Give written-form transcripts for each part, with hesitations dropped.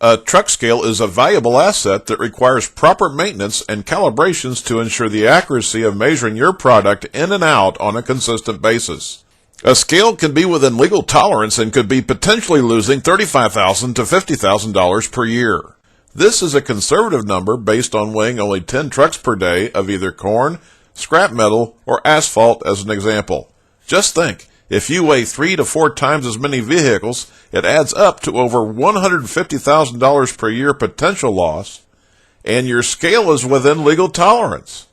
A truck scale is a valuable asset that requires proper maintenance and calibrations to ensure the accuracy of measuring your product in and out on a consistent basis. A scale can be within legal tolerance and could be potentially losing $35,000 to $50,000 per year. This is a conservative number based on weighing only 10 trucks per day of either corn, scrap metal, or asphalt as an example. Just think, if you weigh 3 to 4 times as many vehicles, it adds up to over $150,000 per year potential loss, and your scale is within legal tolerance.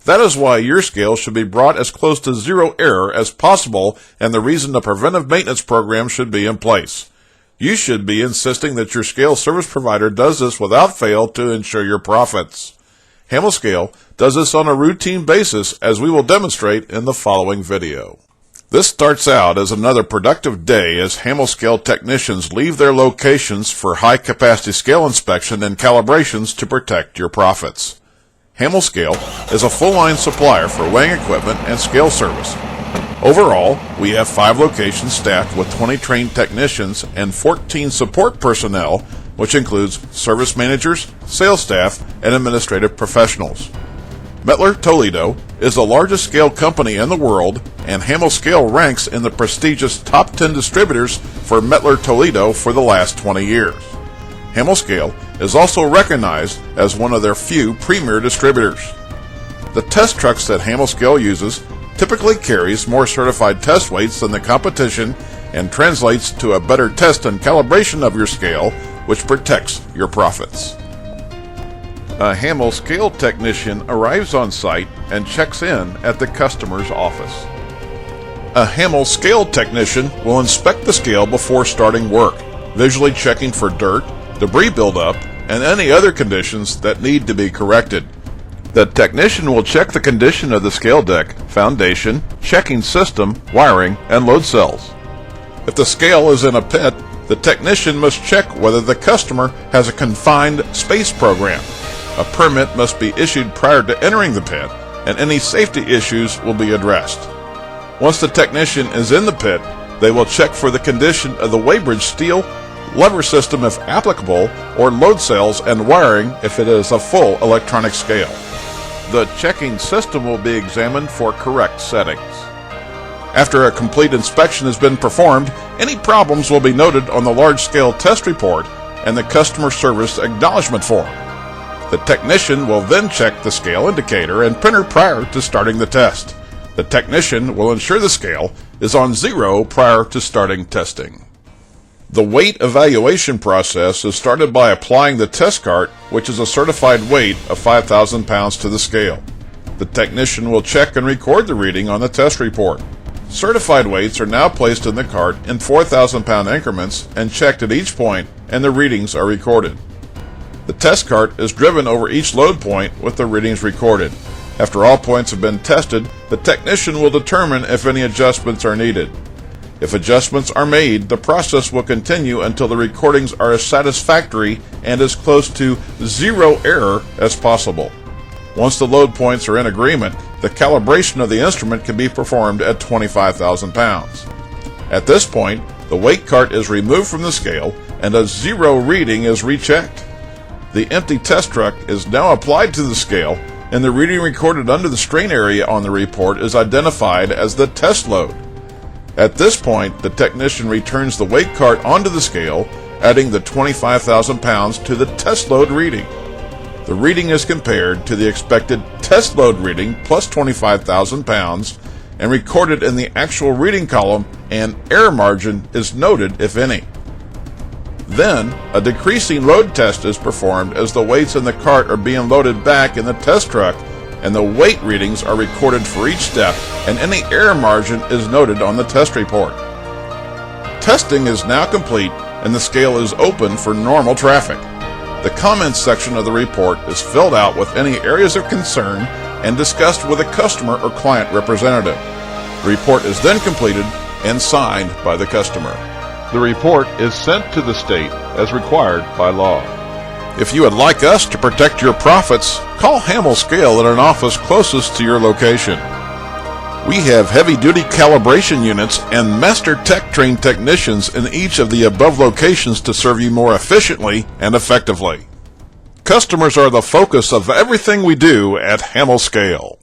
That is why your scale should be brought as close to zero error as possible, and the reason a preventive maintenance program should be in place. You should be insisting that your scale service provider does this without fail to ensure your profits. Hammel Scale does this on a routine basis, as we will demonstrate in the following video. This starts out as another productive day as Hammel Scale technicians leave their locations for high-capacity scale inspection and calibrations to protect your profits. Hammel Scale is a full-line supplier for weighing equipment and scale service. Overall, we have 5 locations staffed with 20 trained technicians and 14 support personnel, which includes service managers, sales staff, and administrative professionals. Mettler Toledo is the largest scale company in the world, and Hammel Scale ranks in the prestigious top 10 distributors for Mettler Toledo for the last 20 years. Hammel Scale is also recognized as one of their few premier distributors. The test trucks that Hammel Scale uses typically carries more certified test weights than the competition and translates to a better test and calibration of your scale, which protects your profits. A Hammel Scale technician arrives on site and checks in at the customer's office. A Hammel Scale technician will inspect the scale before starting work, visually checking for dirt, debris buildup, and any other conditions that need to be corrected. The technician will check the condition of the scale deck, foundation, checking system, wiring, and load cells. If the scale is in a pit, the technician must check whether the customer has a confined space program. A permit must be issued prior to entering the pit, and any safety issues will be addressed. Once the technician is in the pit, they will check for the condition of the weighbridge steel, lever system if applicable, or load cells and wiring if it is a full electronic scale. The checking system will be examined for correct settings. After a complete inspection has been performed, any problems will be noted on the large-scale test report and the customer service acknowledgement form. The technician will then check the scale indicator and printer prior to starting the test. The technician will ensure the scale is on zero prior to starting testing. The weight evaluation process is started by applying the test cart, which is a certified weight of 5,000 pounds, to the scale. The technician will check and record the reading on the test report. Certified weights are now placed in the cart in 4,000-pound increments and checked at each point, and the readings are recorded. The test cart is driven over each load point with the readings recorded. After all points have been tested, the technician will determine if any adjustments are needed. If adjustments are made, the process will continue until the recordings are as satisfactory and as close to zero error as possible. Once the load points are in agreement, the calibration of the instrument can be performed at 25,000 pounds. At this point, the weight cart is removed from the scale and a zero reading is rechecked. The empty test truck is now applied to the scale, and the reading recorded under the strain area on the report is identified as the test load. At this point, the technician returns the weight cart onto the scale, adding the 25,000 pounds to the test load reading. The reading is compared to the expected test load reading plus 25,000 pounds and recorded in the actual reading column, and error margin is noted if any. Then, a decreasing load test is performed as the weights in the cart are being loaded back in the test truck, and the weight readings are recorded for each step, and any error margin is noted on the test report. Testing is now complete, and the scale is open for normal traffic. The comments section of the report is filled out with any areas of concern and discussed with a customer or client representative. The report is then completed and signed by the customer. The report is sent to the state as required by law. If you would like us to protect your profits, call Hammel Scale at an office closest to your location. We have heavy-duty calibration units and master tech-trained technicians in each of the above locations to serve you more efficiently and effectively. Customers are the focus of everything we do at Hammel Scale.